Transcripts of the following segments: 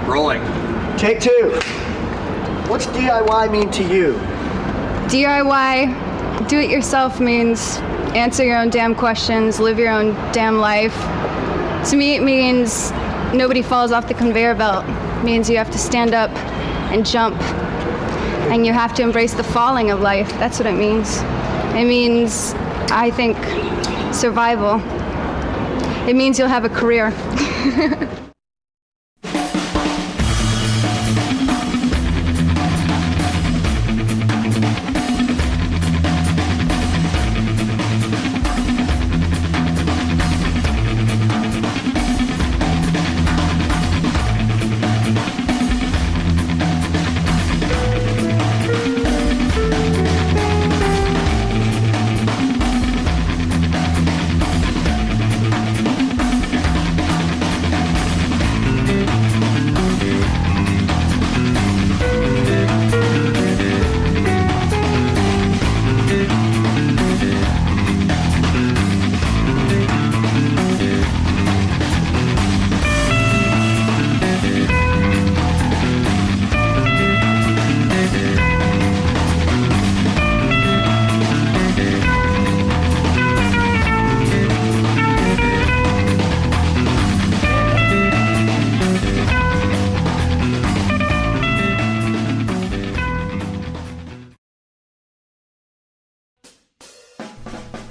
Rolling. Take two. What's DIY mean to you? DIY, do it yourself, means answer your own damn questions, live your own damn life. To me, it means nobody falls off the conveyor belt. It means you have to stand up and jump. And you have to embrace the falling of life. That's what it means. It means, I think, survival. It means you'll have a career.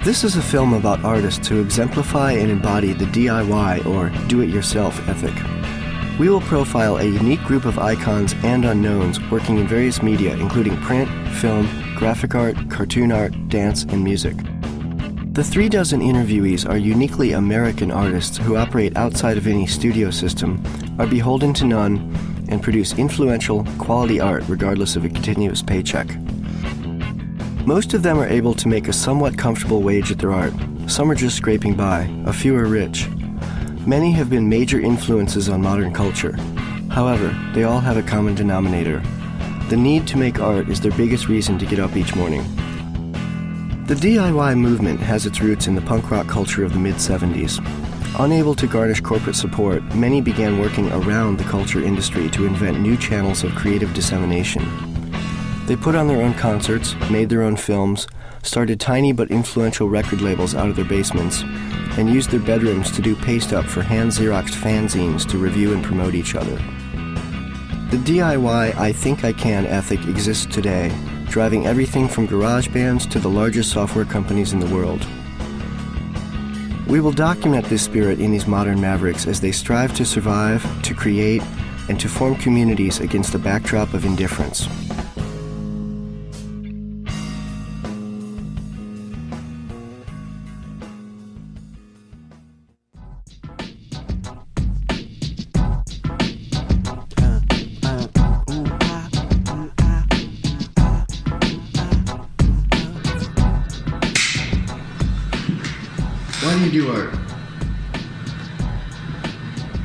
This is a film about artists who exemplify and embody the DIY or do-it-yourself ethic. We will profile a unique group of icons and unknowns working in various media including print, film, graphic art, cartoon art, dance, and music. The 36 interviewees are uniquely American artists who operate outside of any studio system, are beholden to none, and produce influential, quality art regardless of a continuous paycheck. Most of them are able to make a somewhat comfortable wage at their art. Some are just scraping by, a few are rich. Many have been major influences on modern culture. However, they all have a common denominator. The need to make art is their biggest reason to get up each morning. The DIY movement has its roots in the punk rock culture of the mid-70s. Unable to garnish corporate support, many began working around the culture industry to invent new channels of creative dissemination. They put on their own concerts, made their own films, started tiny but influential record labels out of their basements, and used their bedrooms to do paste-up for hand-Xeroxed fanzines to review and promote each other. The DIY I think I can ethic exists today, driving everything from garage bands to the largest software companies in the world. We will document this spirit in these modern mavericks as they strive to survive, to create, and to form communities against the backdrop of indifference. Why do you do art?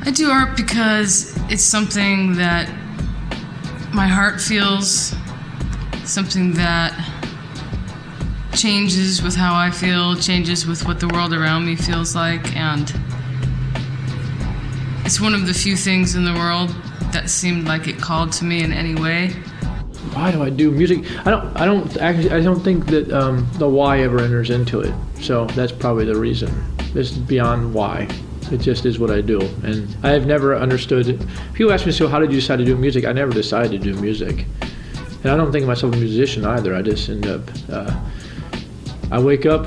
I do art because it's something that my heart feels, something that changes with how I feel, changes with what the world around me feels like, and it's one of the few things in the world that seemed like it called to me in any way. Why do I do music? I don't think that the why ever enters into it. So that's probably the reason. It's beyond why. It just is what I do. And I have never understood. People ask me, so how did you decide to do music? I never decided to do music. And I don't think of myself a musician either. I just end up, I wake up,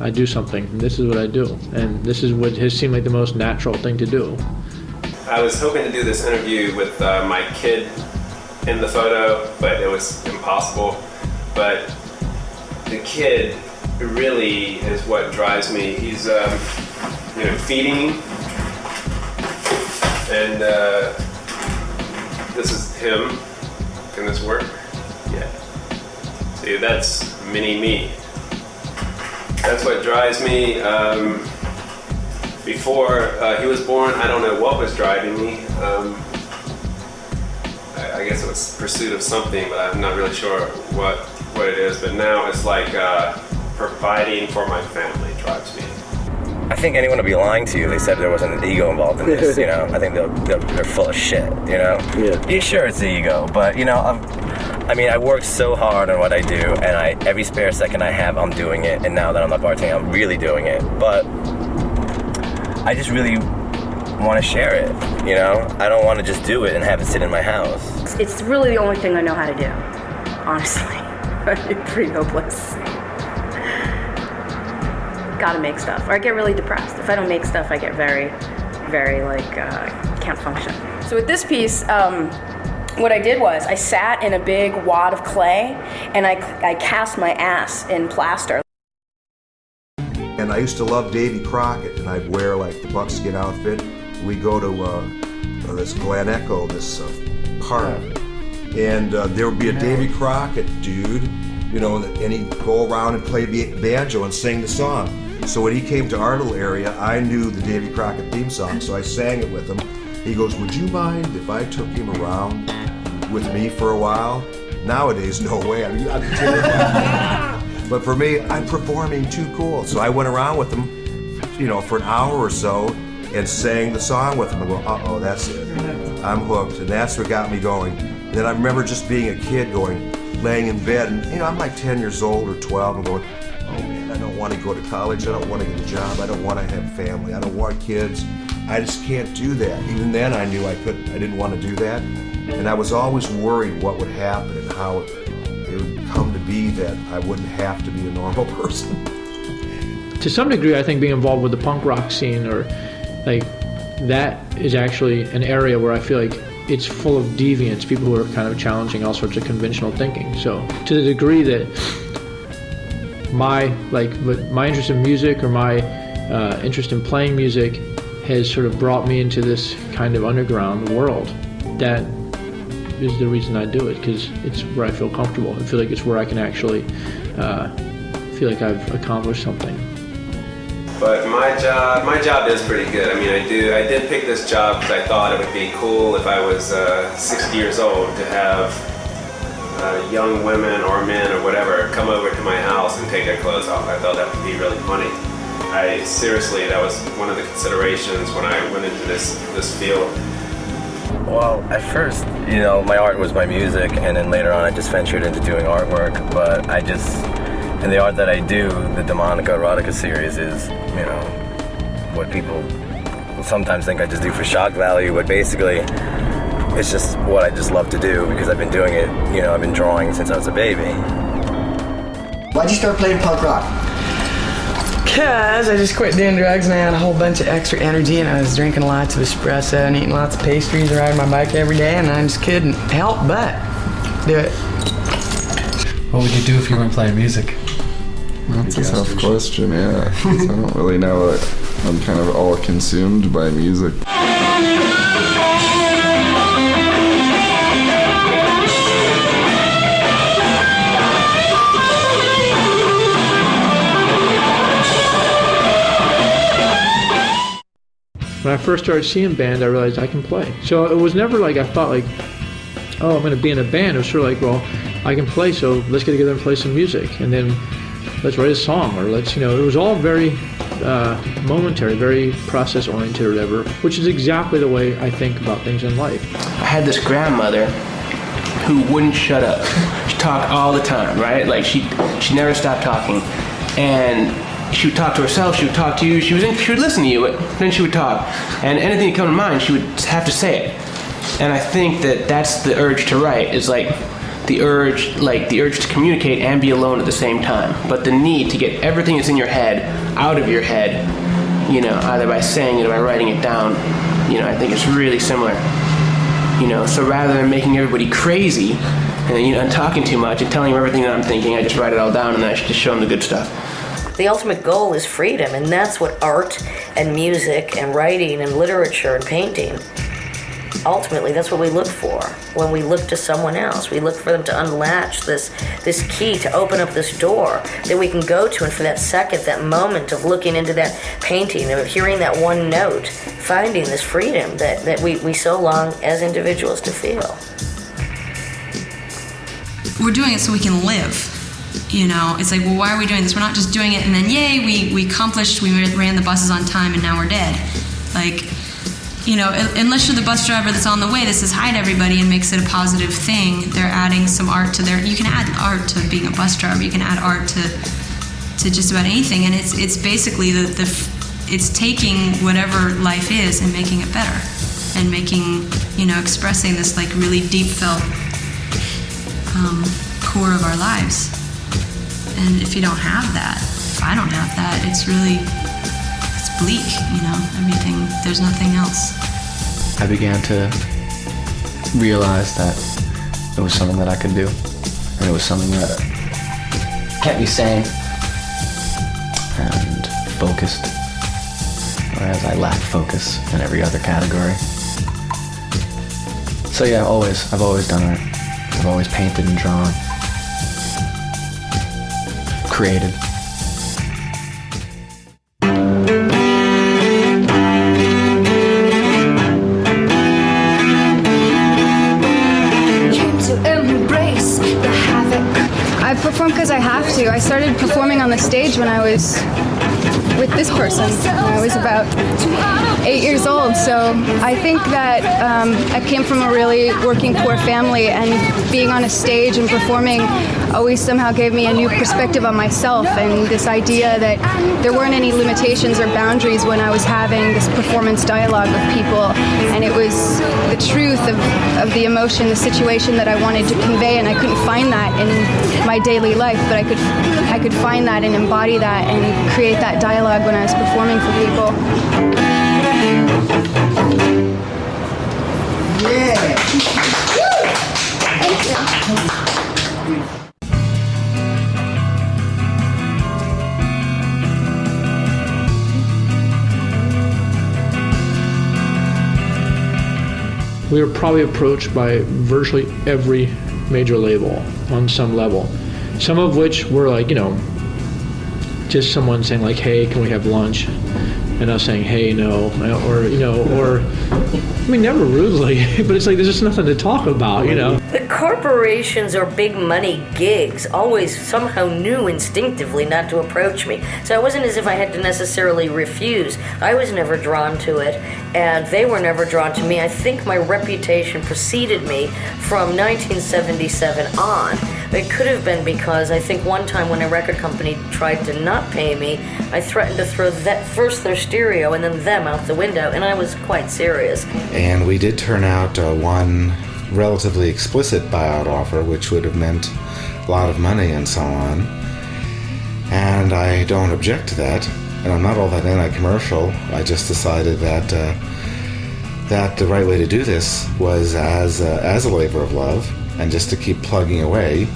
I do something, and this is what I do. And this is what has seemed like the most natural thing to do. I was hoping to do this interview with my kid in the photo, but it was impossible. But the kid really is what drives me. He's, feeding, and this is him. Can this work? Yeah. See, that's mini me. That's what drives me. Before he was born, I don't know what was driving me. I guess it was pursuit of something, but I'm not really sure what it is. But now it's like providing for my family drives me. I think anyone would be lying to you. They said there wasn't an ego involved in this, you know. I think they're full of shit, you know. Yeah, sure, it's the ego, but you know, I work so hard on what I do, and every spare second I have, I'm doing it. And now that I'm not bartending, I'm really doing it. But I just really want to share it, you know. I don't want to just do it and have it sit in my house. It's really the only thing I know how to do, honestly. It's pretty hopeless. Gotta make stuff, or I get really depressed. If I don't make stuff, I get very, very can't function. So with this piece, what I did was I sat in a big wad of clay and I cast my ass in plaster. And I used to love Davy Crockett, and I'd wear like the buckskin outfit. We'd go to this Glen Echo, this park, and there would be a Davy Crockett dude, you know, and he'd go around and play banjo and sing the song. So when he came to our little area, I knew the Davy Crockett theme song, so I sang it with him. He goes, "Would you mind if I took him around with me for a while?" Nowadays, no way. I mean, I'm terrified. But for me, I'm performing too cool. So I went around with him, you know, for an hour or so and sang the song with him. I go, uh-oh, that's it. I'm hooked. And that's what got me going. And then I remember just being a kid laying in bed, and you know, I'm like 10 years old or 12 and going, oh man, I don't want to go to college. I don't want to get a job. I don't want to have family. I don't want kids. I just can't do that. Even then I knew I didn't want to do that. And I was always worried what would happen and how it would come to be that I wouldn't have to be a normal person. To some degree, I think being involved with the punk rock scene or like that is actually an area where I feel like it's full of deviants, people who are kind of challenging all sorts of conventional thinking. So to the degree that my interest in music or my interest in playing music has sort of brought me into this kind of underground world, that is the reason I do it, because it's where I feel comfortable. I feel like it's where I can actually feel like I've accomplished something. But my job is pretty good. I mean, I did pick this job because I thought it would be cool if I was 60 years old to have young women or men or whatever come over to my house and take their clothes off. I thought that would be really funny. Seriously, that was one of the considerations when I went into this field. Well, at first, you know, my art was my music, and then later on I just ventured into doing artwork, but and the art that I do, the Demonica Erotica series, is, you know, what people sometimes think I just do for shock value, but basically it's just what I just love to do because I've been doing it, you know, I've been drawing since I was a baby. Why'd you start playing punk rock? Because I just quit doing drugs and I had a whole bunch of extra energy, and I was drinking lots of espresso and eating lots of pastries and riding my bike every day, and I just couldn't help but do it. What would you do if you weren't playing music? That's a tough question, yeah. 'Cause I don't really know. I'm kind of all consumed by music. When I first started seeing band, I realized I can play. So it was never like I thought like, oh, I'm going to be in a band. It was sort of like, well, I can play, so let's get together and play some music. And then let's write a song, or let's, you know, it was all very momentary, very process-oriented or whatever, which is exactly the way I think about things in life. I had this grandmother who wouldn't shut up. She talked all the time, right? Like she never stopped talking. And she would talk to herself, she would talk to you, she would listen to you, but then she would talk. And anything that came to mind, she would have to say it. And I think that that's the urge to write, is like the urge to communicate and be alone at the same time. But the need to get everything that's in your head out of your head, you know, either by saying it or by writing it down, you know, I think it's really similar. You know, so rather than making everybody crazy and, you know, and talking too much and telling them everything that I'm thinking, I just write it all down and I just show them the good stuff. The ultimate goal is freedom, and that's what art and music and writing and literature and painting, ultimately, that's what we look for when we look to someone else. We look for them to unlatch this key, to open up this door that we can go to, and for that second, that moment of looking into that painting, of hearing that one note, finding this freedom that we so long as individuals to feel. We're doing it so we can live. you know, it's like, well, why are we doing this? We're not just doing it and then, yay, we accomplished, we ran the buses on time and now we're dead. Like, you know, unless you're the bus driver that's on the way that says hi to everybody and makes it a positive thing, they're adding some art to you can add art to being a bus driver, you can add art to just about anything, and it's basically it's taking whatever life is and making it better, and making, you know, expressing this like really deep felt core of our lives. And if you don't have that, if I don't have that, it's bleak, you know, everything, there's nothing else. I began to realize that it was something that I could do, and it was something that kept me sane and focused, whereas I lacked focus in every other category. So yeah, I've always done art. I've always painted and drawn, created. I perform because I have to. I started performing on the stage when I was with this person when I was about 8 years old. So I think that I came from a really working poor family, and being on a stage and performing always somehow gave me a new perspective on myself, and this idea that there weren't any limitations or boundaries when I was having this performance dialogue with people, and it was the truth of the emotion, the situation that I wanted to convey, and I couldn't find that in my daily life, but I could find that and embody that and create that dialogue when I was performing for people. Yeah! We were probably approached by virtually every major label on some level. Some of which were like, you know, just someone saying like, hey, can we have lunch? And us saying, hey, no, or, you know, or, I mean, never rudely, but it's like there's just nothing to talk about, you know. The corporations or big money gigs always somehow knew instinctively not to approach me. So it wasn't as if I had to necessarily refuse. I was never drawn to it, and they were never drawn to me. I think my reputation preceded me from 1977 on. It could have been because I think one time when a record company tried to not pay me, I threatened to throw first their stereo and then them out the window, and I was quite serious. And we did turn out one relatively explicit buyout offer, which would have meant a lot of money and so on. And I don't object to that, and I'm not all that anti-commercial. I just decided that the right way to do this was as a labor of love, and just to keep plugging away.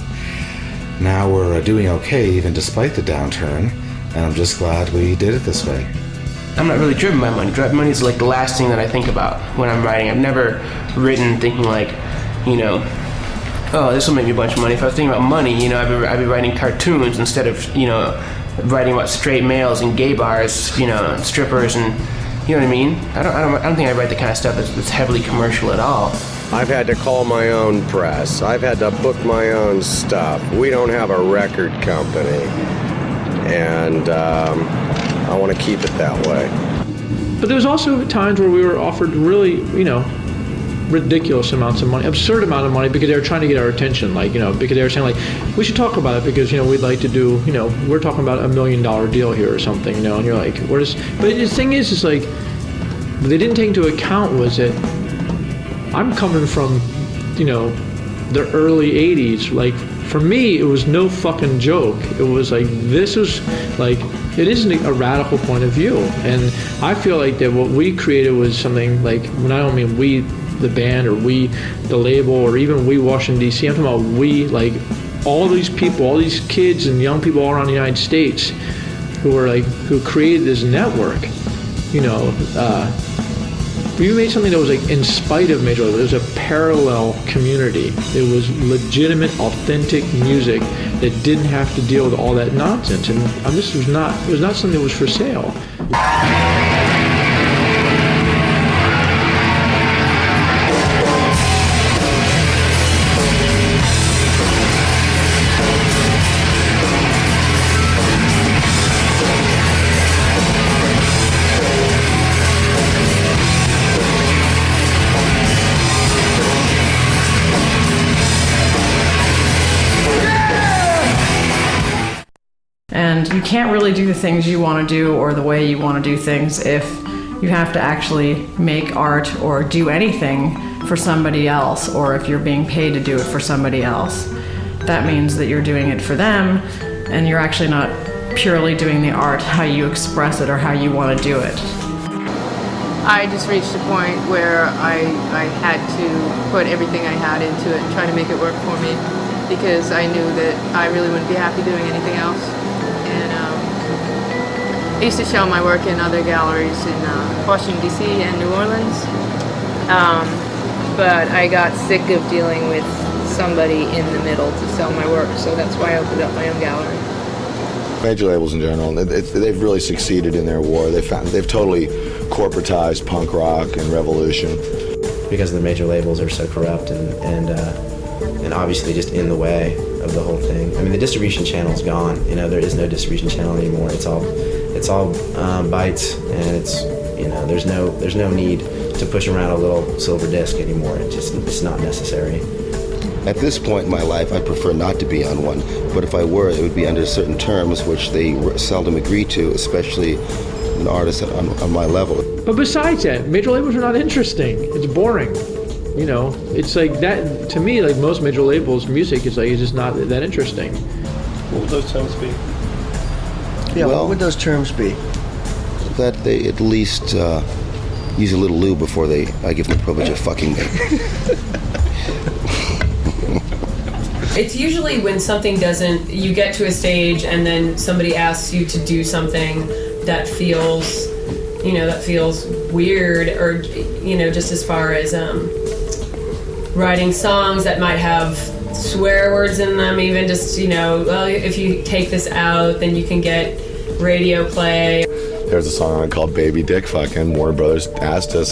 Now we're doing okay, even despite the downturn, and I'm just glad we did it this way. I'm not really driven by money. Money is like the last thing that I think about when I'm writing. I've never written thinking like, you know, oh, this will make me a bunch of money. If I was thinking about money, you know, I'd be writing cartoons instead of, you know, writing about straight males and gay bars, you know, strippers, and you know what I mean. I don't think I write the kind of stuff that's heavily commercial at all. I've had to call my own press. I've had to book my own stuff. We don't have a record company, and I want to keep it that way. But there was also times where we were offered really, you know, ridiculous amounts of money, absurd amount of money, because they were trying to get our attention, like, you know, because they were saying like, we should talk about it because, you know, we'd like to do, you know, we're talking about $1 million deal here or something, you know, and you're like, but the thing is like, what they didn't take into account was that I'm coming from, you know, the early 80s. Like, for me, it was no fucking joke. It was like, this is like, it isn't a radical point of view. And I feel like that what we created was something like, when I don't mean we, the band, or we, the label, or even we, Washington, D.C., I'm talking about we, like, all these people, all these kids and young people all around the United States who created this network, you know, we made something that was like in spite of major label. It was a parallel community. It was legitimate, authentic music that didn't have to deal with all that nonsense. And this was not something that was for sale. you can't really do the things you want to do or the way you want to do things if you have to actually make art or do anything for somebody else, or if you're being paid to do it for somebody else. That means that you're doing it for them, and you're actually not purely doing the art how you express it or how you want to do it. I just reached a point where I had to put everything I had into it and try to make it work for me, because I knew that I really wouldn't be happy doing anything else. And I used to show my work in other galleries in Washington, D.C. and New Orleans. But I got sick of dealing with somebody in the middle to sell my work, so that's why I opened up my own gallery. Major labels in general, they've really succeeded in their war. They've totally corporatized punk rock and revolution. Because the major labels are so corrupt and obviously just in the way of the whole thing. I mean, the distribution channel's gone. You know, there is no distribution channel anymore. It's all bytes, and there's no need to push around a little silver disc anymore. It's not necessary. At this point in my life, I prefer not to be on one, but if I were, it would be under certain terms which they seldom agree to, especially an artist on my level. But besides that, major labels are not interesting. It's boring. You know, it's like that, to me, like most major labels, music is just not that interesting. What would those terms be? Yeah, what would those terms be? That they at least use a little lube before I give them the privilege of fucking me. It's usually when something doesn't, you get to a stage and then somebody asks you to do something that feels weird, or, just as far as writing songs that might have swear words in them, even just, well, if you take this out, then you can get radio play. There's a song on it called Baby Dick Fucking. Warner Brothers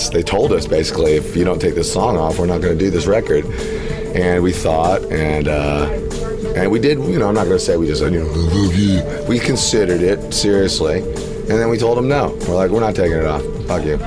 they told us basically, if you don't take this song off, we're not going to do this record. And we thought, and we did, I'm not going to say we just said, we considered it seriously. And then we told them no. We're like, we're not taking it off. Fuck you.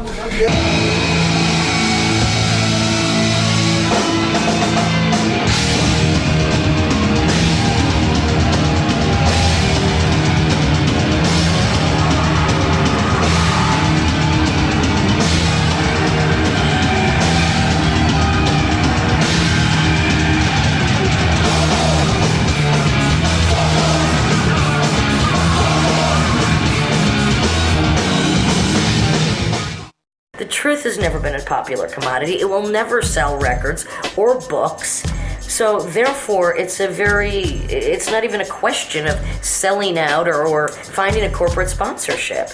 Truth has never been a popular commodity. It will never sell records or books. So therefore, it's not even a question of selling out or finding a corporate sponsorship.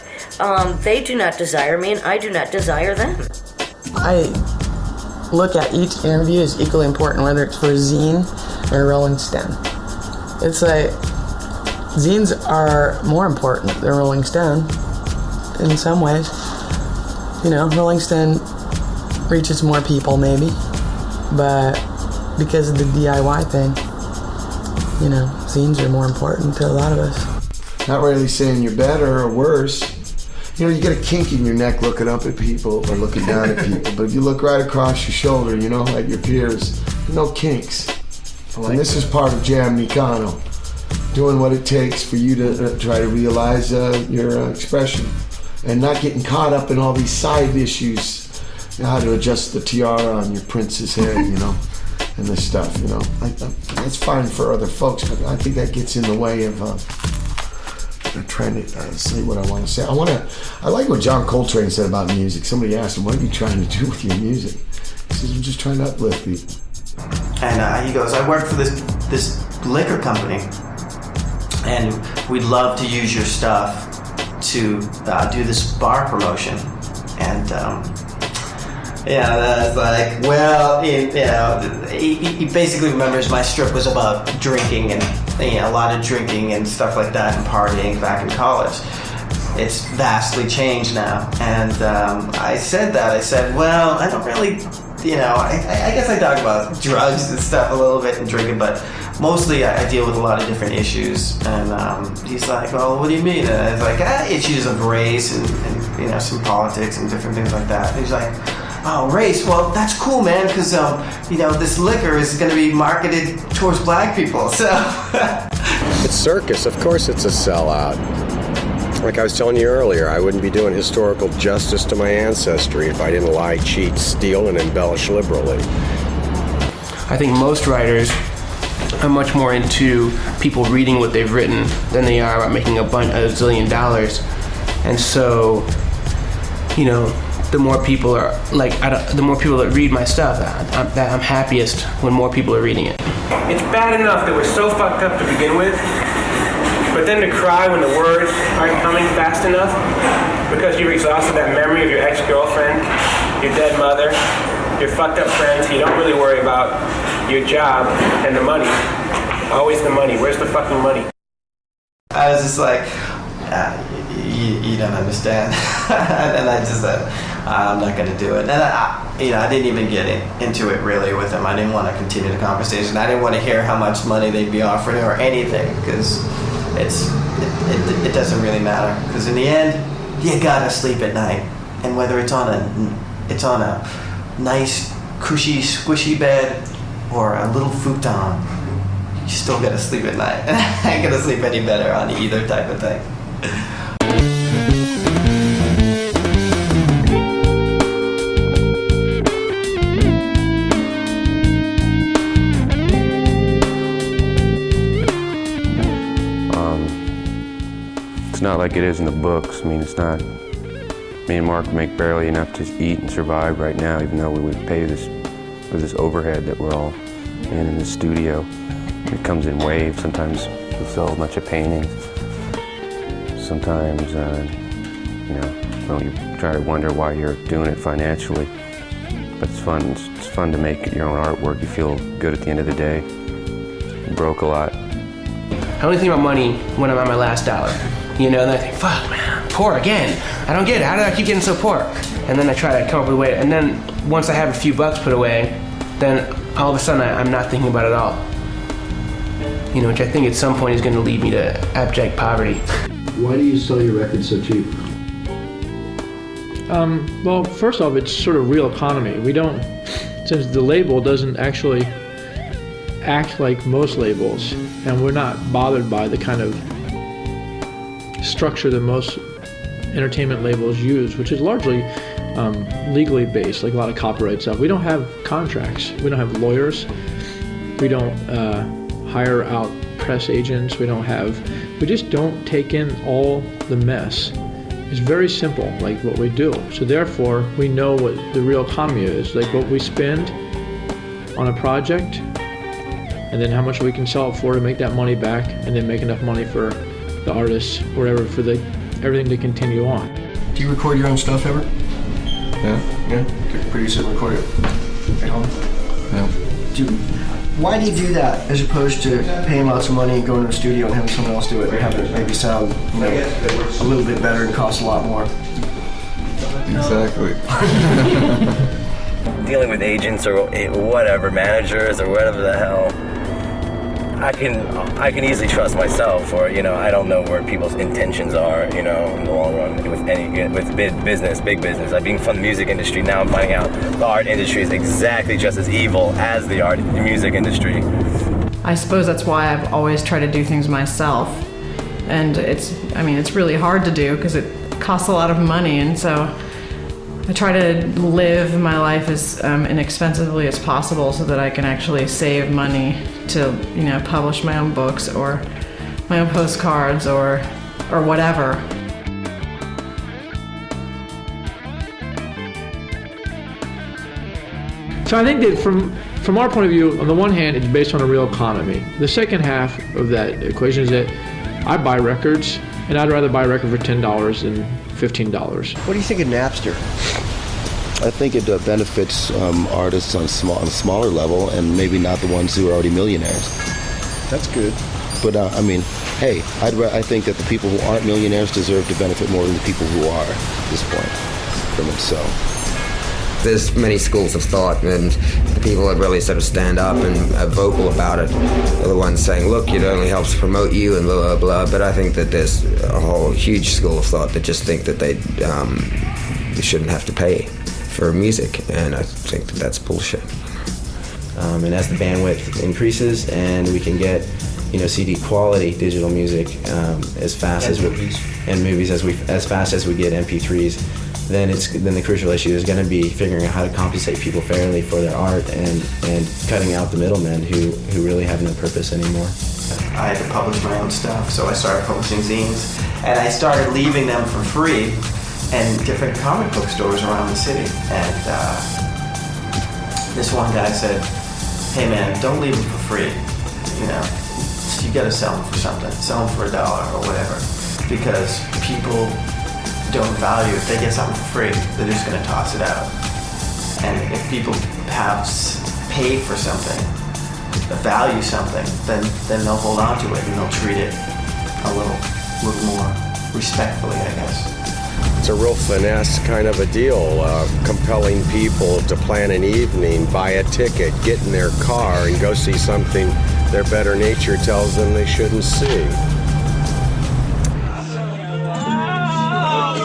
They do not desire me, and I do not desire them. I look at each interview as equally important, whether it's for a zine or a Rolling Stone. It's like, zines are more important than Rolling Stone in some ways. Rolling Stone reaches more people maybe, but because of the D.I.Y. thing, zines are more important to a lot of us. Not really saying you're better or worse. You get a kink in your neck looking up at people or looking down at people, but if you look right across your shoulder, like your peers, no kinks. And this is part of Jam Nicano, doing what it takes for you to try to realize your expression. And not getting caught up in all these side issues, how to adjust the tiara on your prince's head, and this stuff, That's fine for other folks, but I think that gets in the way of trying to say what I want to say. I like what John Coltrane said about music. Somebody asked him, what are you trying to do with your music? He says, I'm just trying to uplift people. And he goes, I work for this liquor company, and we'd love to use your stuff to do this bar promotion. And that's like, well, he basically remembers my strip was about drinking and a lot of drinking and stuff like that and partying back in college. It's vastly changed now. And I said, well, I don't really, I guess I talk about drugs and stuff a little bit and drinking, but mostly I deal with a lot of different issues. And he's like, well, what do you mean? And I was like, issues of race and some politics and different things like that. And he's like, oh, race, well, that's cool, man, because, this liquor is going to be marketed towards black people, so. It's circus. Of course it's a sellout. Like I was telling you earlier, I wouldn't be doing historical justice to my ancestry if I didn't lie, cheat, steal, and embellish liberally. I think most writers are much more into people reading what they've written than they are about making a zillion dollars. And so, you know, the more people are the more people that read my stuff, I'm happiest when more people are reading it. It's bad enough that we're so fucked up to begin with, but then to cry when the words aren't coming fast enough because you've exhausted that memory of your ex-girlfriend, your dead mother, your fucked up friends, you don't really worry about your job and the money. Always the money. Where's the fucking money? I was just like, you don't understand. And I just said, I'm not going to do it. And I didn't even get into it really with him. I didn't want to continue the conversation. I didn't want to hear how much money they'd be offering or anything, because it doesn't really matter. Because in the end, you gotta sleep at night, and whether it's on a nice, cushy, squishy bed or a little futon, you still gotta sleep at night. I ain't gonna sleep any better on either type of thing. It's not like it is in the books. I mean, it's not. Me and Mark make barely enough to eat and survive right now, even though we would pay this with this overhead that we're all in the studio. It comes in waves. Sometimes we sell a bunch of paintings. Sometimes, you try to wonder why you're doing it financially. But it's fun. It's fun to make your own artwork. You feel good at the end of the day. You broke a lot. I only think about money when I'm at my last dollar. You know, and then I think, fuck, man, poor again. I don't get it. How did I keep getting so poor? And then I try to come up with a way. And then once I have a few bucks put away, then all of a sudden I'm not thinking about it at all. You know, which I think at some point is going to lead me to abject poverty. Why do you sell your records so cheap? Well, first off, it's sort of real economy. We don't, since the label doesn't actually act like most labels, and we're not bothered by the kind of structure that most entertainment labels use, which is largely legally based, like a lot of copyright stuff. We don't have contracts. We don't have lawyers. We don't hire out press agents. We just don't take in all the mess. It's very simple, like what we do. So therefore, we know what the real economy is, like what we spend on a project, and then how much we can sell it for to make that money back, and then make enough money for the artists, whatever, for everything to continue on. Do you record your own stuff ever? Yeah. Produce it and record it at home? Yeah. Why do you do that as opposed to paying lots of money and going to a studio and having someone else do it and have it maybe sound, a little bit better and cost a lot more? Exactly. Dealing with agents or whatever, managers or whatever the hell, I can easily trust myself, or I don't know where people's intentions are, in the long run with big business. I've been from the music industry. Now I'm finding out the art industry is exactly just as evil as the music industry. I suppose that's why I've always tried to do things myself, and it's really hard to do because it costs a lot of money, and so I try to live my life as inexpensively as possible so that I can actually save money to, publish my own books or my own postcards or whatever. So I think that from our point of view, on the one hand, it's based on a real economy. The second half of that equation is that I buy records, and I'd rather buy a record for $10 than $15. What do you think of Napster? I think it benefits artists on a smaller level, and maybe not the ones who are already millionaires. That's good. But hey, I think that the people who aren't millionaires deserve to benefit more than the people who are at this point from it. So there's many schools of thought, and the people that really sort of stand up and are vocal about it are the ones saying, look, it only helps promote you and blah, blah, blah. But I think that there's a whole huge school of thought that just think that they shouldn't have to pay for music, and I think that that's bullshit. And as the bandwidth increases and we can get CD quality digital music as fast as movies as fast as we get MP3s, then the crucial issue is going to be figuring out how to compensate people fairly for their art and cutting out the middlemen who really have no purpose anymore. I had to publish my own stuff, so I started publishing zines, and I started leaving them for free in different comic book stores around the city. And this one guy said, "Hey man, don't leave them for free. You gotta sell them for something. Sell them for $1 or whatever, because people don't value. If they get something for free, they're just gonna toss it out. And if people have paid for something, value something, then they'll hold on to it and they'll treat it a little more respectfully, I guess." It's a real finesse kind of a deal, compelling people to plan an evening, buy a ticket, get in their car, and go see something their better nature tells them they shouldn't see.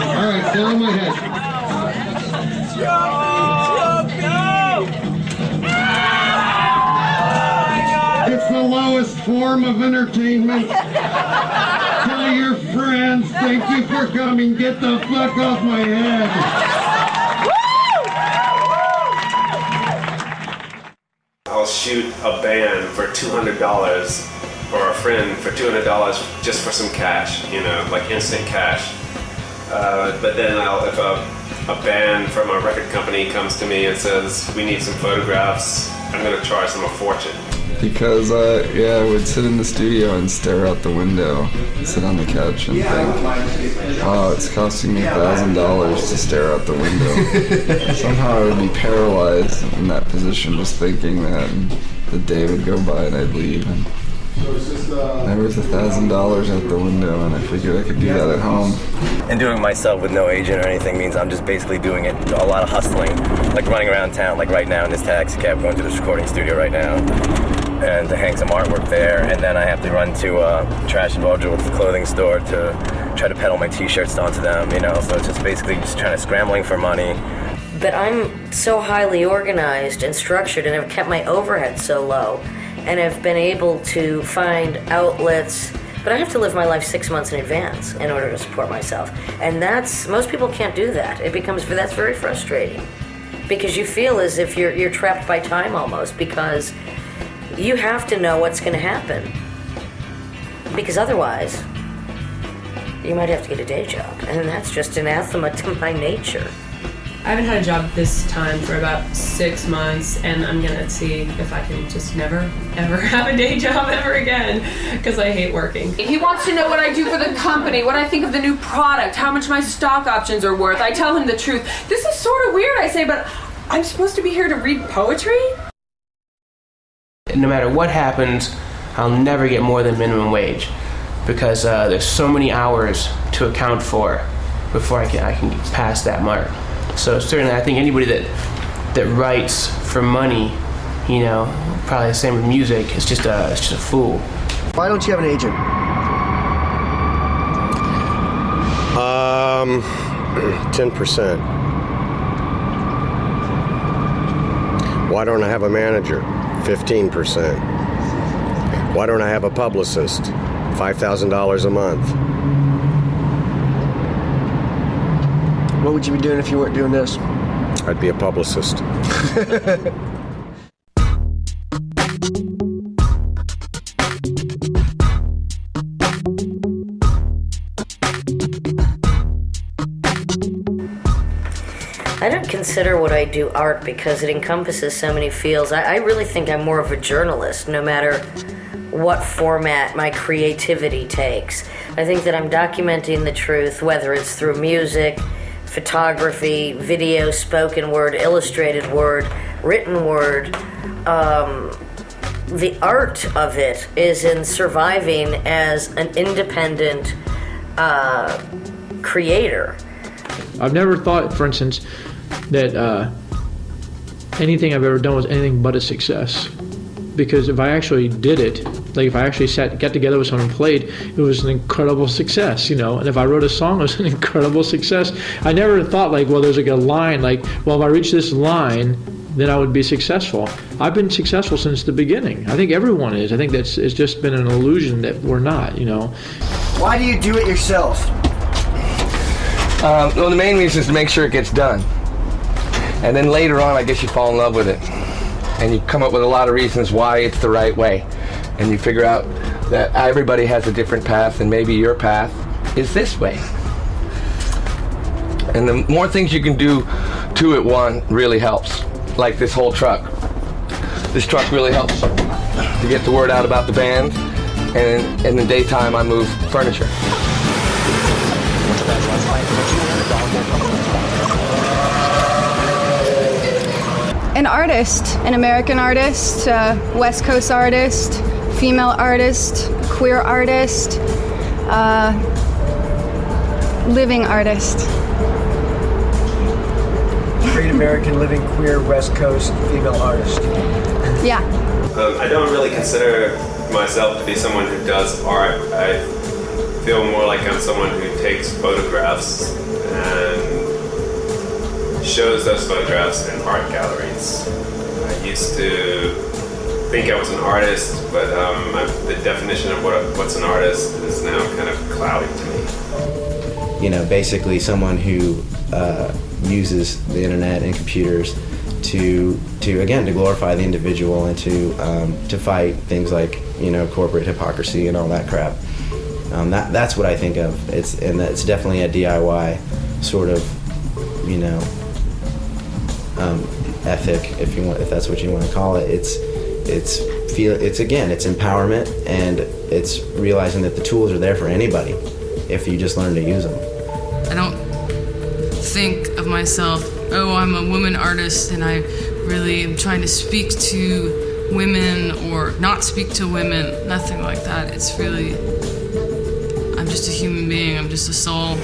All right, down my head. It's the lowest form of entertainment. Tell your friends, thank you for coming. Get the fuck off my head. I'll shoot a band for $200 or a friend for $200 just for some cash, like instant cash. But then if a band from a record company comes to me and says, "We need some photographs," I'm going to charge them a fortune. Because, I would sit in the studio and stare out the window, sit on the couch and think, wow, it's costing me $1,000 to stare out the window. Somehow I would be paralyzed in that position just thinking that, and the day would go by and I'd leave. And there was $1,000 out the window, and I figured I could do that at home. And doing it myself with no agent or anything means I'm just basically doing it, a lot of hustling, like running around town, like right now in this taxi cab, going to this recording studio right now, and to hang some artwork there, and then I have to run to Trash and Vulture with the clothing store to try to peddle my t-shirts onto them, so it's just basically just trying to scrambling for money. But I'm so highly organized and structured, and I've kept my overhead so low, and I've been able to find outlets, but I have to live my life 6 months in advance in order to support myself. And most people can't do that. That's very frustrating, because you feel as if you're trapped by time almost, because you have to know what's going to happen, because otherwise you might have to get a day job, and that's just anathema to my nature. I haven't had a job this time for about 6 months, and I'm gonna see if I can just never, ever have a day job ever again, because I hate working. He wants to know what I do for the company, what I think of the new product, how much my stock options are worth. I tell him the truth. This is sort of weird, I say, but I'm supposed to be here to read poetry? No matter what happens, I'll never get more than minimum wage, because there's so many hours to account for before I can get past that mark. So certainly I think anybody that writes for money, probably the same with music, it's just a fool. Why don't you have an agent? 10%. Why don't I have a manager? 15%. Why don't I have a publicist? $5,000 a month. What would you be doing if you weren't doing this? I'd be a publicist. I don't consider what I do art because it encompasses so many fields. I really think I'm more of a journalist, no matter what format my creativity takes. I think that I'm documenting the truth, whether it's through music, photography, video, spoken word, illustrated word, written word. The art of it is in surviving as an independent creator. I've never thought, for instance, that anything I've ever done was anything but a success. Because if I actually did it, like if I actually got together with someone and played, it was an incredible success, And if I wrote a song, it was an incredible success. I never thought well, there's a line, well, if I reach this line, then I would be successful. I've been successful since the beginning. I think everyone is. I think it's just been an illusion that we're not, you know. Why do you do it yourself? Well, the main reason is to make sure it gets done. And then later on, I guess you fall in love with it. And you come up with a lot of reasons why it's the right way. And you figure out that everybody has a different path, and maybe your path is this way. And the more things you can do to it, one really helps. Like this whole truck. This truck really helps to get the word out about the band. And in the daytime, I move furniture. An artist, an American artist, West Coast artist, female artist, queer artist, living artist. Great American, living, queer, West Coast, female artist. Yeah. I don't really consider myself to be someone who does art. I feel more like I'm someone who takes photographs and shows those photographs in art galleries. I used to think I was an artist, but the definition of what's an artist is now kind of cloudy to me. You know, basically someone who uses the internet and computers to again, to glorify the individual and to fight things like, you know, corporate hypocrisy and all that crap. That's what I think of. It's definitely a DIY sort of, you know, ethic, if that's what you want to call it. It's empowerment, and it's realizing that the tools are there for anybody if you just learn to use them. I don't think of myself, oh, I'm a woman artist and I really am trying to speak to women or not speak to women. Nothing like that. It's really, I'm just a human being. I'm just a soul.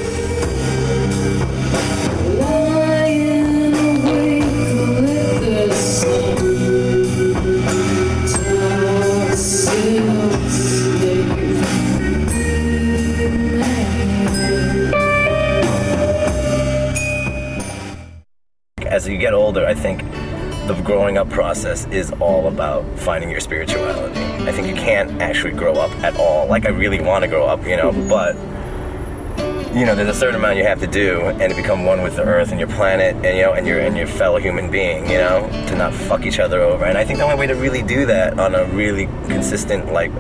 As you get older, I think the growing up process is all about finding your spirituality. I think you can't actually grow up at all. Like, I really want to grow up, you know, but, you know, there's a certain amount you have to do and to become one with the earth and your planet and, you know, and your fellow human being, you know, to not fuck each other over. And I think the only way to really do that on a really consistent, like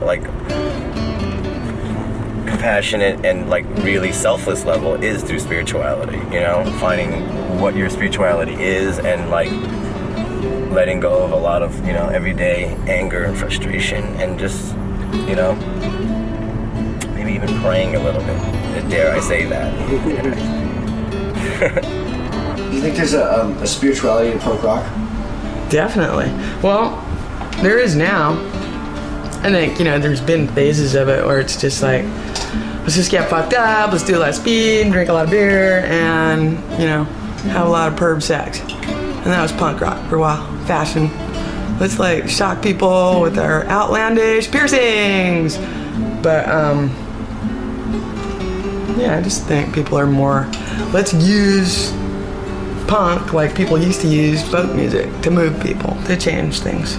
compassionate and like really selfless level is through spirituality, you know, finding what your spirituality is and like letting go of a lot of, you know, everyday anger and frustration and just, you know, maybe even praying a little bit. Dare I say that? Do you think there's a spirituality in punk rock? Definitely. Well, there is now. I think, you know, there's been phases of it where it's just like, let's just get fucked up, let's do a lot of speed, drink a lot of beer, and, you know, have a lot of perv sex. And that was punk rock for a while. Fashion. Let's like shock people with our outlandish piercings. But yeah, I just think people are more, let's use punk like people used to use folk music to move people, to change things.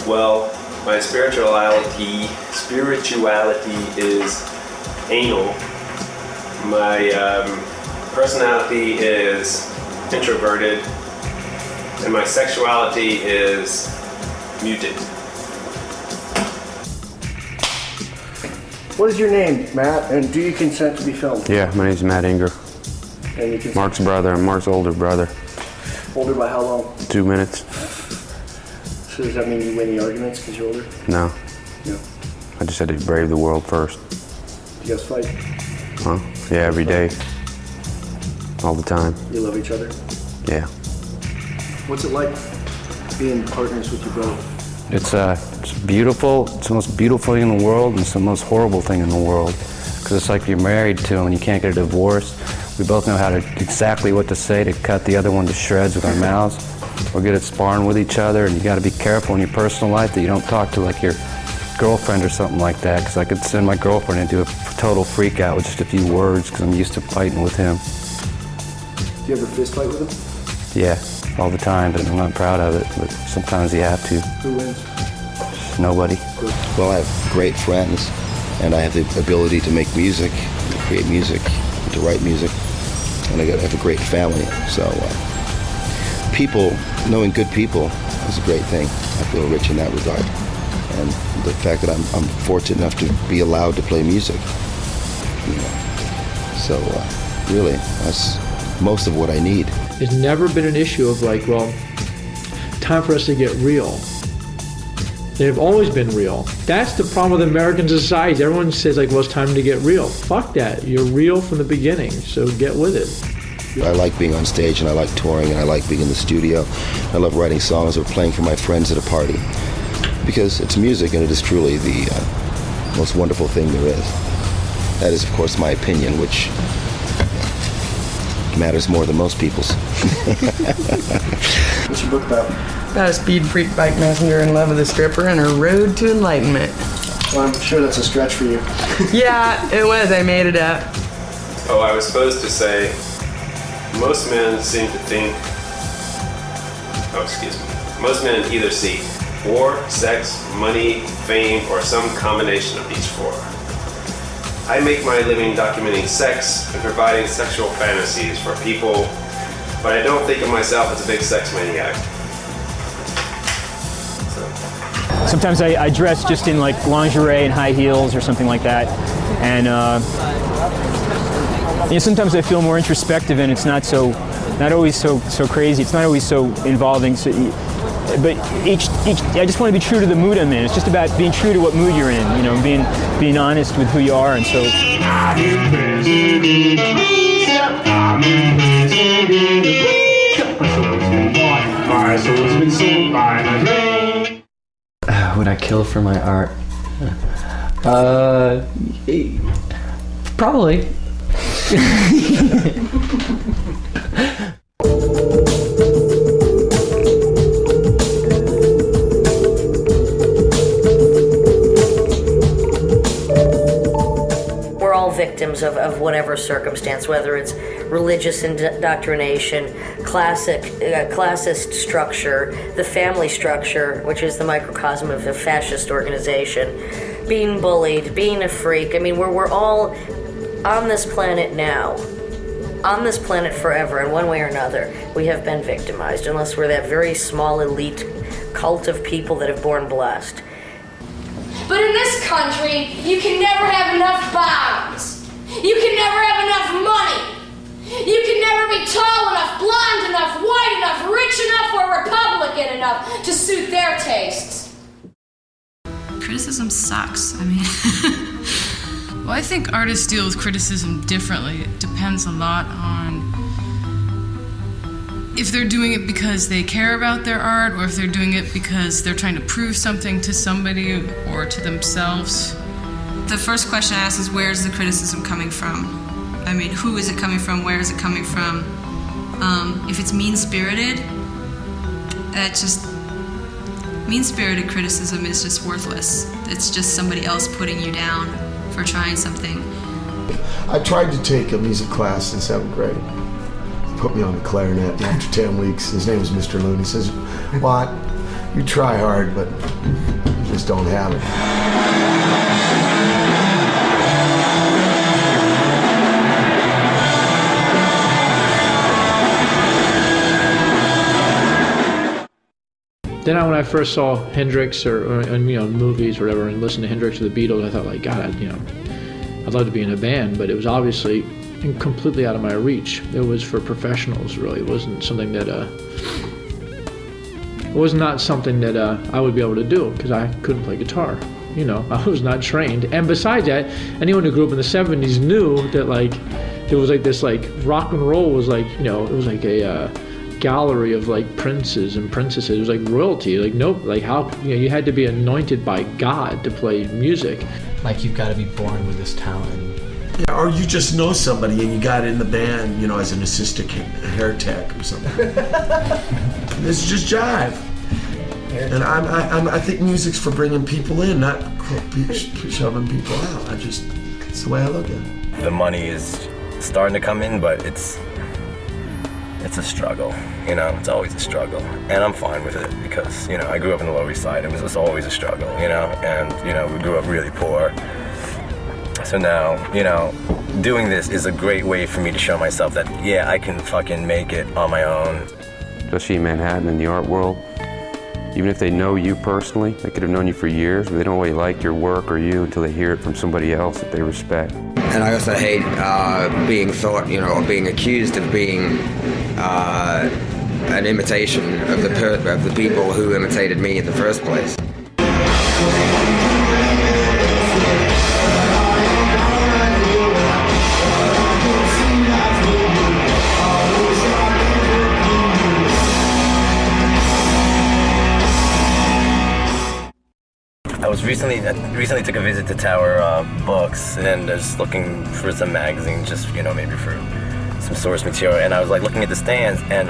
Well, my spirituality is anal. My personality is introverted, and my sexuality is muted. What is your name, Matt, and do you consent to be filmed? Yeah, my name's Matt Inger. And you consent? Mark's brother. I'm Mark's older brother. Older by how long? 2 minutes. So does that mean you win the arguments because you're older? No. No. I just had to brave the world first. You guys fight? Huh? Yeah, every day. All the time. You love each other? Yeah. What's it like being partners with your brother? It's beautiful. It's the most beautiful thing in the world, and it's the most horrible thing in the world. Because it's like you're married to him and you can't get a divorce. We both know exactly what to say to cut the other one to shreds with our mouths. We're good at sparring with each other, and you got to be careful in your personal life that you don't talk to like your girlfriend or something like that, because I could send my girlfriend into a total freak out with just a few words because I'm used to fighting with him. Do you ever fist fight with him? Yeah, all the time, but I'm not proud of it, but sometimes you have to. Who wins? Nobody. Well, I have great friends, and I have the ability to make music, to create music, to write music, and I have a great family. So knowing good people is a great thing. I feel rich in that regard. And the fact that I'm fortunate enough to be allowed to play music. So really, that's most of what I need. It's never been an issue of like, well, time for us to get real. They've always been real. That's the problem with American society. Everyone says like, well, it's time to get real. Fuck that. You're real from the beginning, so get with it. I like being on stage, and I like touring, and I like being in the studio. I love writing songs or playing for my friends at a party, because it's music, and it is truly the most wonderful thing there is. That is, of course, my opinion, which matters more than most people's. What's your book about? About a speed freak bike messenger in love with a stripper and her road to enlightenment. Well, I'm sure that's a stretch for you. Yeah, it was. I made it up. Oh, I was supposed to say, most men seem to think, most men either seek war, sex, money, fame, or some combination of these four. I make my living documenting sex and providing sexual fantasies for people, but I don't think of myself as a big sex maniac. Sometimes I dress just in like lingerie and high heels or something like that, and sometimes I feel more introspective, and it's not always so crazy. It's not always so involving. But I just want to be true to the mood I'm in. It's just about being true to what mood you're in, being honest with who you are, and so. Would I kill for my art? Probably. We're all victims of whatever circumstance, whether it's religious indoctrination, classist structure, the family structure, which is the microcosm of a fascist organization, being bullied, being a freak. I mean, we're all on this planet now, on this planet forever, in one way or another. We have been victimized, unless we're that very small elite cult of people that have born blessed. But in this country, you can never have enough bombs. You can never have enough money. You can never be tall enough, blonde enough, white enough, rich enough, or Republican enough to suit their tastes. Criticism sucks. I mean, well, I think artists deal with criticism differently. It depends a lot on if they're doing it because they care about their art, or if they're doing it because they're trying to prove something to somebody or to themselves. The first question I ask is, where is the criticism coming from? I mean, who is it coming from? Where is it coming from? If it's mean-spirited, mean-spirited criticism is just worthless. It's just somebody else putting you down for trying something. I tried to take a music class in 7th grade. He put me on the clarinet, and after 10 weeks, his name was Mr. Looney. He says, "Watt, you try hard, but you just don't have it." Then when I first saw Hendrix or movies or whatever, and listened to Hendrix or the Beatles, I thought like, God, I'd love to be in a band, but it was obviously completely out of my reach. It was for professionals, really. It wasn't something that I would be able to do, because I couldn't play guitar. I was not trained. And besides that, anyone who grew up in the 70s knew that it was like this rock and roll was it was like a gallery of princes and princesses. It was like royalty. You had to be anointed by God to play music. You've got to be born with this talent. Yeah, or you just know somebody and you got in the band, you know, as an assistant hair tech or something. It's just jive. And I think music's for bringing people in, not shoving people out. It's the way I look at it. The money is starting to come in, but it's a struggle, you know, it's always a struggle. And I'm fine with it because, you know, I grew up in the Lower East Side and it was always a struggle, you know, and, you know, we grew up really poor. So now, you know, doing this is a great way for me to show myself that, yeah, I can fucking make it on my own. Especially in Manhattan in the art world. Even if they know you personally, they could have known you for years, but they don't really like your work or you until they hear it from somebody else that they respect. And I also hate being thought, you know, or being accused of being an imitation of the people who imitated me in the first place. Recently took a visit to Tower Books and just looking for some magazines, just, you know, maybe for some source material. And I was like looking at the stands, and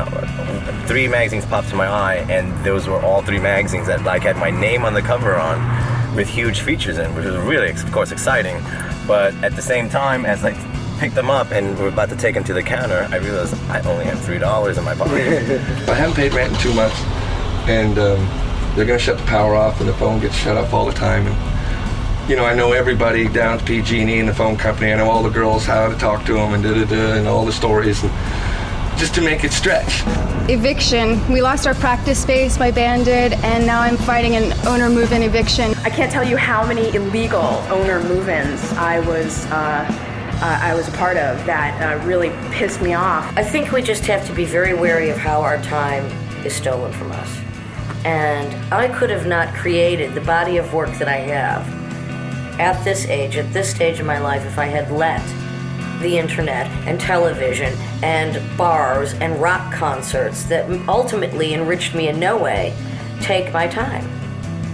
3 magazines popped to my eye, and those were all 3 magazines that like had my name on the cover on, with huge features in, which was really, of course, exciting. But at the same time, as I picked them up and we're about to take them to the counter, I realized I only had $3 in my pocket. I haven't paid rent in 2 months, and they're going to shut the power off, and the phone gets shut off all the time. And, you know, I know everybody down at PG&E in the phone company. I know all the girls, how to talk to them, and and all the stories, and just to make it stretch. Eviction. We lost our practice space, my band did, and now I'm fighting an owner move-in eviction. I can't tell you how many illegal owner move-ins I was a part of that really pissed me off. I think we just have to be very wary of how our time is stolen from us. And I could have not created the body of work that I have at this age, at this stage of my life, if I had let the internet and television and bars and rock concerts that ultimately enriched me in no way take my time.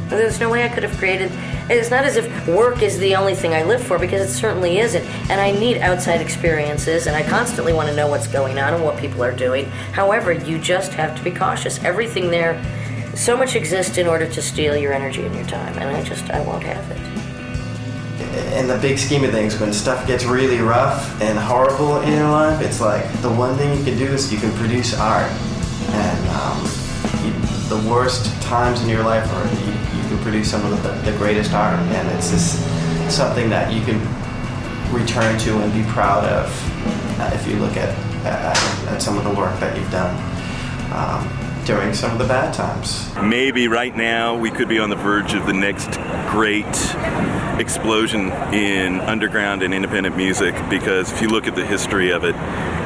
There's no way I could have created. It's not as if work is the only thing I live for, because it certainly isn't. And I need outside experiences, and I constantly want to know what's going on and what people are doing. However, you just have to be cautious. Everything there, so much exists in order to steal your energy and your time, and I won't have it. In the big scheme of things, when stuff gets really rough and horrible in your life, it's like the one thing you can do is you can produce art. And the worst times in your life are you can produce some of the greatest art, and it's just something that you can return to and be proud of if you look at some of the work that you've done during some of the bad times. Maybe right now we could be on the verge of the next great explosion in underground and independent music, because if you look at the history of it,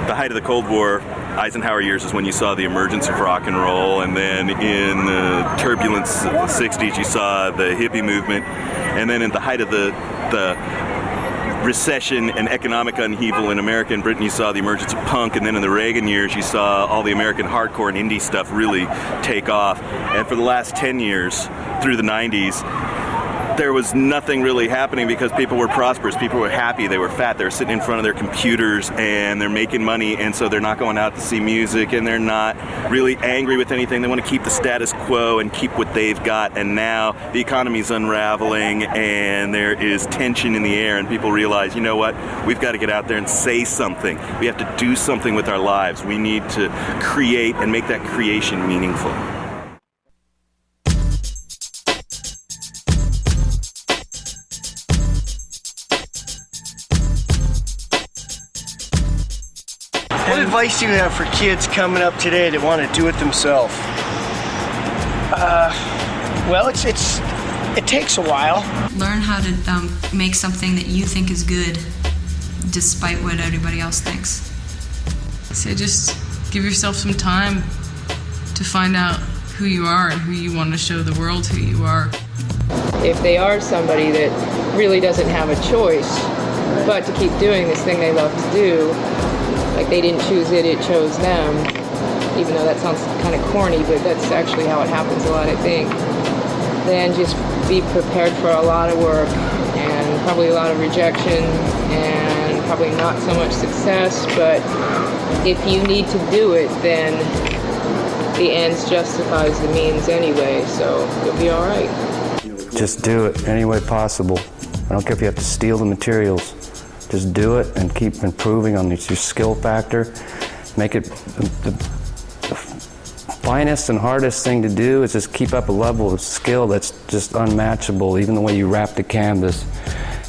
the height of the Cold War, Eisenhower years, is when you saw the emergence of rock and roll, and then in the turbulence of the 60s you saw the hippie movement, and then at the height of the recession and economic upheaval in America and Britain, you saw the emergence of punk, and then in the Reagan years you saw all the American hardcore and indie stuff really take off. And for the last 10 years, through the 90s, there was nothing really happening because people were prosperous, people were happy, they were fat, they were sitting in front of their computers and they're making money, and so they're not going out to see music, and they're not really angry with anything. They want to keep the status quo and keep what they've got. And now the economy's unraveling and there is tension in the air, and people realize, you know what, we've got to get out there and say something. We have to do something with our lives. We need to create and make that creation meaningful. What advice do you have for kids coming up today that want to do it themselves? Well, it takes a while. Learn how to make something that you think is good, despite what everybody else thinks. So just give yourself some time to find out who you are and who you want to show the world who you are. If they are somebody that really doesn't have a choice but to keep doing this thing they love to do, like they didn't choose it, it chose them, even though that sounds kind of corny, but that's actually how it happens a lot, I think, then just be prepared for a lot of work and probably a lot of rejection and probably not so much success, but if you need to do it, then the ends justifies the means anyway, so you'll be all right. Just do it any way possible. I don't care if you have to steal the materials. Just do it and keep improving on your skill factor. Make it the finest and hardest thing to do is just keep up a level of skill that's just unmatchable, even the way you wrap the canvas.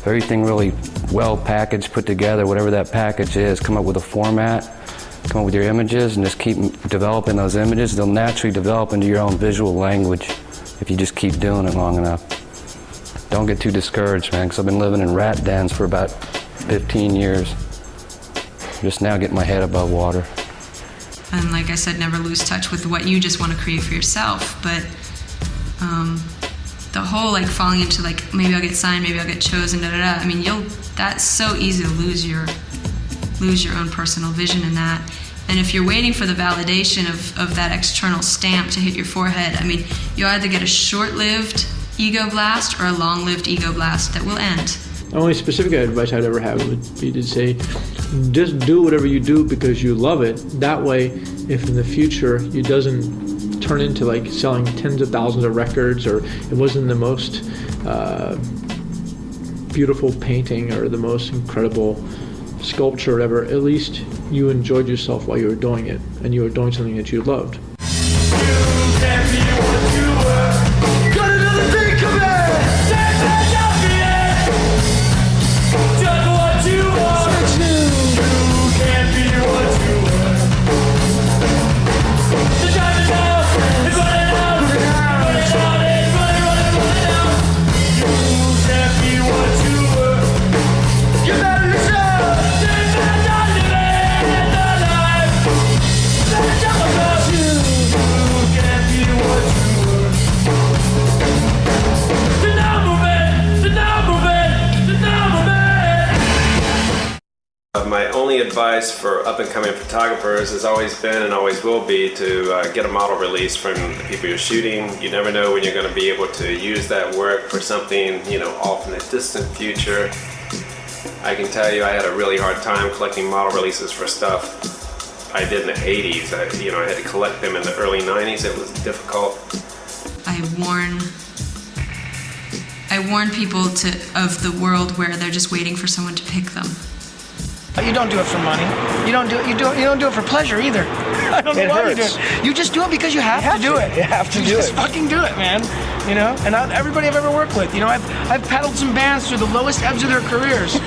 Everything really well packaged, put together, whatever that package is, come up with a format, come up with your images, and just keep developing those images. They'll naturally develop into your own visual language if you just keep doing it long enough. Don't get too discouraged, man, because I've been living in rat dens for about 15 years. Just now getting my head above water. And like I said, never lose touch with what you just want to create for yourself. But the whole like falling into like, maybe I'll get signed, maybe I'll get chosen, da-da-da. I mean, that's so easy to lose your own personal vision in that. And if you're waiting for the validation of that external stamp to hit your forehead, I mean, you either get a short-lived ego blast or a long-lived ego blast that will end. The only specific advice I'd ever have would be to say, just do whatever you do because you love it. That way, if in the future it doesn't turn into like selling tens of thousands of records, or it wasn't the most beautiful painting or the most incredible sculpture or whatever, at least you enjoyed yourself while you were doing it, and you were doing something that you loved. My only advice for up-and-coming photographers has always been and always will be to get a model release from the people you're shooting. You never know when you're going to be able to use that work for something, off in the distant future. I can tell you I had a really hard time collecting model releases for stuff I did in the 80s. I had to collect them in the early 90s. It was difficult. I warn people of the world where they're just waiting for someone to pick them. You don't do it for money. You don't do it for pleasure either. I don't know why you do it. You just do it because you have to do it. You have to do it. You just fucking do it, man. And everybody I've ever worked with, I've paddled some bands through the lowest ebbs of their careers.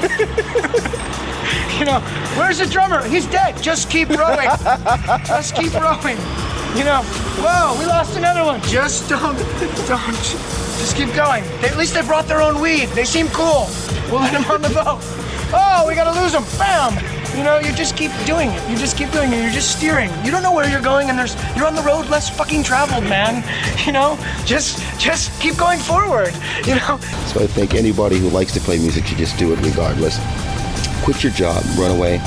Where's the drummer? He's dead. Just keep rowing. Just keep rowing. Whoa, we lost another one. Just don't. Just keep going. At least they brought their own weed. They seem cool. We'll let them on the boat. Oh, we gotta lose them. Bam! You just keep doing it. You just keep doing it. You're just steering. You don't know where you're going, and you're on the road less fucking traveled, man. Just keep going forward. So I think anybody who likes to play music should just do it regardless. Quit your job, run away,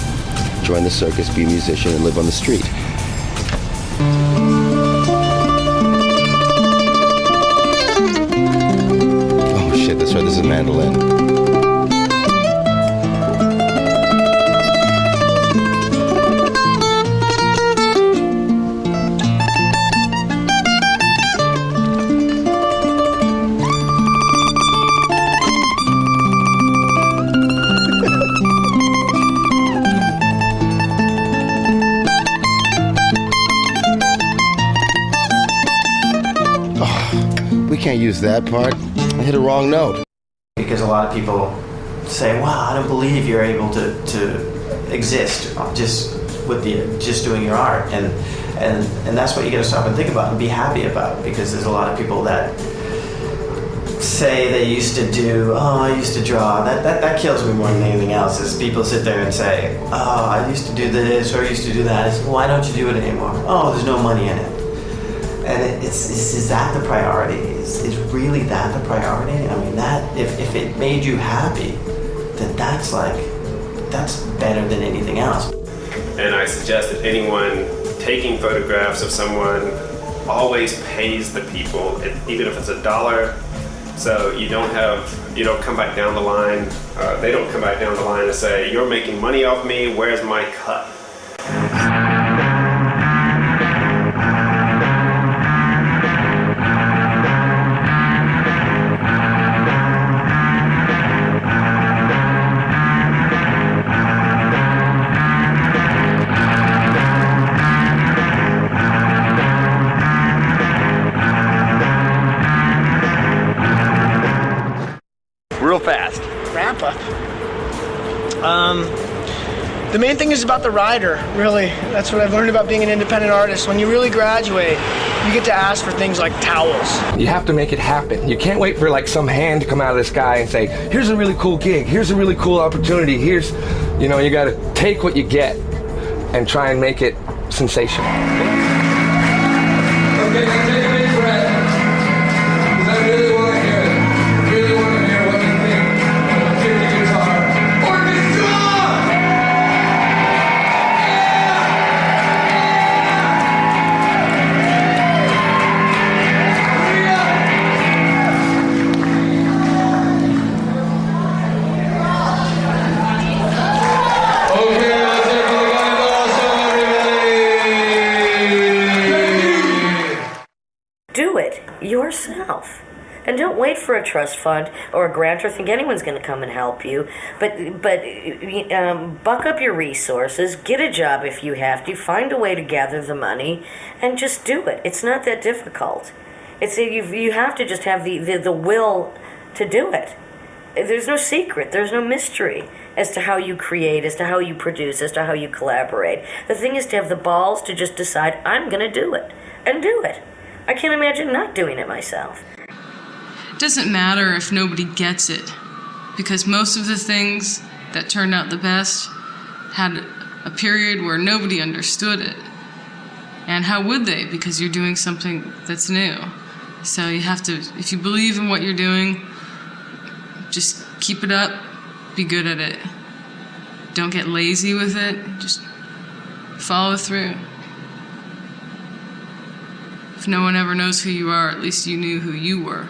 join the circus, be a musician, and live on the street. Oh shit, that's right, this is a mandolin. Can't use that part. I hit a wrong note. Because a lot of people say, wow, I don't believe you're able to exist just doing your art. And that's what you gotta stop and think about and be happy about, because there's a lot of people that say they used to do, I used to draw. That kills me more than anything else, is people sit there and say, I used to do this or I used to do that. It's, why don't you do it anymore? Oh, there's no money in it. And is that the priority? Is really that the priority? I mean, that if it made you happy, then that's better than anything else. And I suggest that anyone taking photographs of someone always pays the people, even if it's $1, So you don't come back down the line. They don't come back down the line and say, "You're making money off me. Where's my cut?" Real fast. Ramp up. The main thing is about the rider, really. That's what I've learned about being an independent artist. When you really graduate, you get to ask for things like towels. You have to make it happen. You can't wait for like some hand to come out of the sky and say, here's a really cool gig, here's a really cool opportunity, here's, you gotta take what you get and try and make it sensational. Okay, now take a big breath, because I really want to hear it. Really want to hear what you think of a 50 guitar orchestra! Do it yourself. And don't wait for a trust fund or a grant or think anyone's going to come and help you. But buck up your resources, get a job if you have to, find a way to gather the money, and just do it. It's not that difficult. You have to just have the will to do it. There's no secret. There's no mystery as to how you create, as to how you produce, as to how you collaborate. The thing is to have the balls to just decide, I'm going to do it, and do it. I can't imagine not doing it myself. It doesn't matter if nobody gets it, because most of the things that turned out the best had a period where nobody understood it. And how would they? Because you're doing something that's new. So you have to, if you believe in what you're doing, just keep it up, be good at it. Don't get lazy with it, just follow through. If no one ever knows who you are, at least you knew who you were.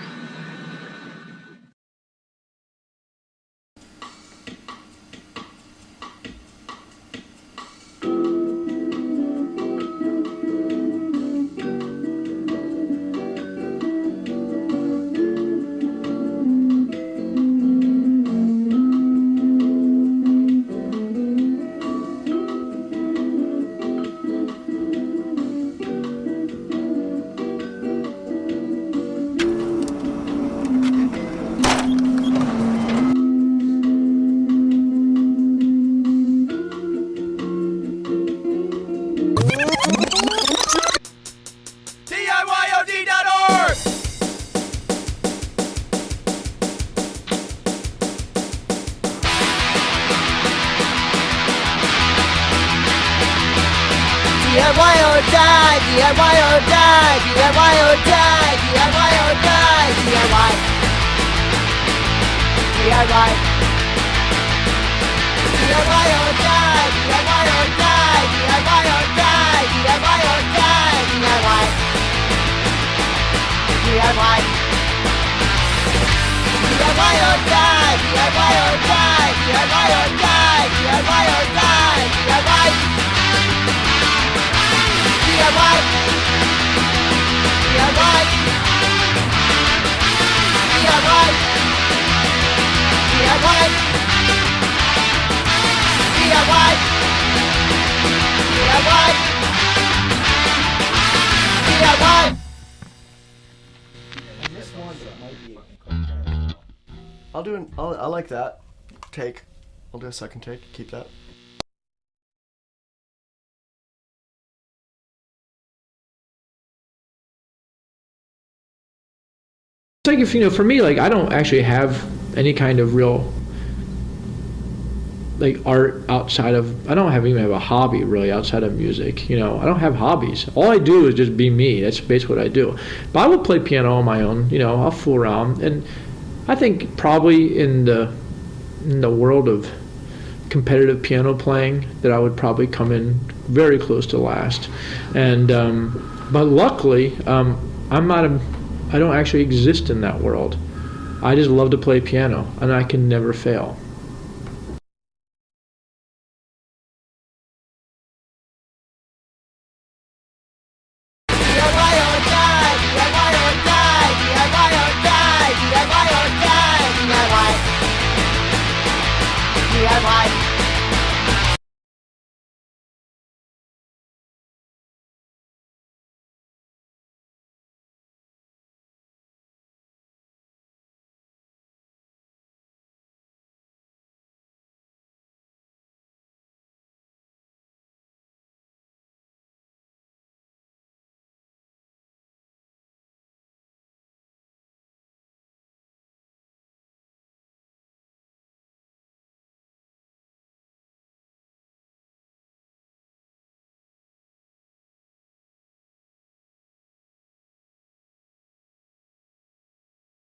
DIY or die, DIY or die, DIY or die, DIY or die, DIY. DIY. DIY or die, DIY or die, DIY or die, DIY or die, DIY. DIY. DIY or die, DIY or die, DIY or die, DIY or die, DIY. DIY. DIY. DIY. DIY. DIY. DIY. I like that. Take. I'll do a second take. Keep that. It's like if, for me, like, I don't actually have any kind of real, like, art outside of, I don't even have a hobby really outside of music, I don't have hobbies. All I do is just be me. That's basically what I do. But I will play piano on my own, I'll fool around. And I think probably in the world of competitive piano playing that I would probably come in very close to last. And, but luckily, I don't actually exist in that world. I just love to play piano, and I can never fail.